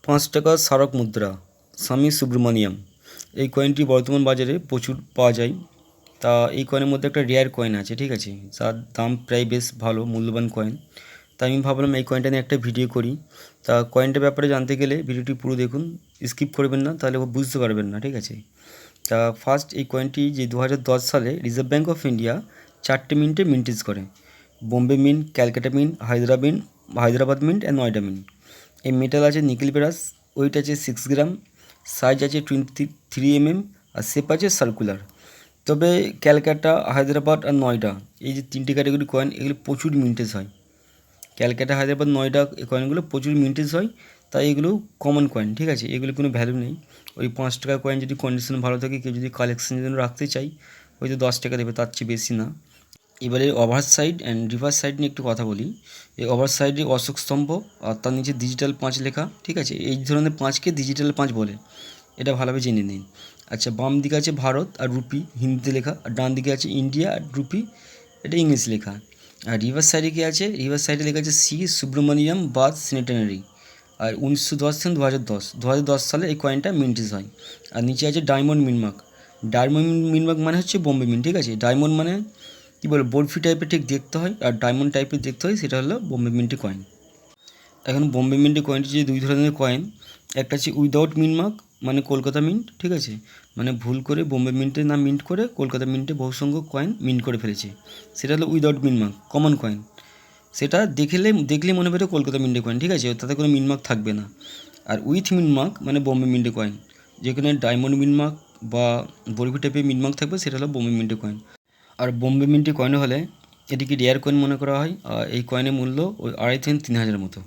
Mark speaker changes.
Speaker 1: ৳৫ স্মারক মুদ্রা স্বামী সুব্রমণিয়াম। এই কয়েনটি বর্তমান বাজারে প্রচুর পাওয়া যায়। তা এই কয়েনের মধ্যে একটা রেয়ার কয়েন আছে, ঠিক আছে, যার দাম প্রায় বেশ ভালো, মূল্যবান কয়েন। তাই আমি ভাবলাম এই কয়েনটা নিয়ে একটা ভিডিও করি। তা কয়েনটার ব্যাপারে জানতে গেলে ভিডিওটি পুরো দেখুন, স্কিপ করবেন না, তাহলে বুঝতে পারবেন না, ঠিক আছে। তা ফার্স্ট এই কয়েনটি যে 2010 সালে রিজার্ভ ব্যাঙ্ক অফ ইন্ডিয়া 4টে মিন্টে মিন্টেজ করে: Bombay mint, Calcutta mint, Hyderabad mint and Noida mint. এই মেটাল আছে নিকেল ব্রাস, ওয়েট আছে 6 গ্রাম, সাইজ আছে 23 mm, আর শেপ আছে সার্কুলার। তবে ক্যালকাটা, হায়দ্রাবাদ আর নয়ডা, এই যে 3টে ক্যাটাগরি কয়েন, এগুলো প্রচুর মিন্টেজ হয়। ক্যালকাটা, হায়দ্রাবাদ, নয়ডা এই কয়েনগুলো প্রচুর মিন্টেজ হয়, তাই এগুলো কমন কয়েন, ঠিক আছে, এগুলো কোনো ভ্যালু নেই। ওই ৳5 কয়েন যদি কন্ডিশন ভালো থাকে, কেউ যদি কালেকশনের জন্য রাখতে চাই, হয়তো ৳10 দেবে, তার চেয়ে বেশি না। এবারে over side and reverse side নিয়ে একটু কথা বলি। এই ওভার সাইডে অশোক স্তম্ভ আর তার নিচে ডিজিটাল 5 লেখা, ঠিক আছে, এই ধরনের 5কে ডিজিটাল 5 বলে, এটা ভালোভাবে জেনে নিন। আচ্ছা, বাম দিকে আছে ভারত আর রুপি হিন্দিতে লেখা, আর ডান দিকে আছে ইন্ডিয়া আর রুপি, এটা ইংলিশ লেখা। আর রিভার্স সাইডে কী আছে? রিভার্স সাইডে লেখা আছে সি সুব্রমণিয়াম বার্থ সেন্টেনারি। আর 1910 থেকে 2010 সালে এই কয়েনটা মিন্টেজ হয়। আর নিচে আছে ডায়মন্ড মিনমার্ক। ডায়মন্ড মিনমার্ক মানে হচ্ছে বোম্বে মিন্ট, ঠিক আছে। ডায়মন্ড মানে কী বলে, বরফি টাইপের ঠিক দেখতে হয়, আর ডায়মন্ড টাইপের দেখতে হয়, সেটা হলো বোম্বে মিন্টি কয়েন। এখন বোম্বে মিন্টি কয়েনটি যে 2 ধরনের কয়েন, একটা হচ্ছে উইদাউট মিনমার্ক, মানে কলকাতা মিন্ট, ঠিক আছে, মানে ভুল করে বোম্বে মিন্টে না মিন্ট করে কলকাতা মিন্টে বহু সংখ্যক কয়েন মিন্ট করে ফেলেছে, সেটা হলো উইদাউট মিনমার্ক, কমন কয়েন। সেটা দেখলে মনে পড়ে কলকাতা মিন্টে কয়েন, ঠিক আছে, তাতে কোনো মিনমার্ক থাকবে না। আর উইথ মিনমার্ক মানে বোম্বে মিন্টে কয়েন, যেখানে ডায়মন্ড মিনমার্ক বা বরফি টাইপের মিনমার্ক থাকবে, সেটা হলো বোম্বে মিন্টে কয়েন। আর বোম্বে মিন্টি কয়েন হলে এটিকে রেয়ার কয়েন মনে করা হয়, আর এই কয়েনের মূল্য ওই 2.5 থেকে 3 হাজার মতো।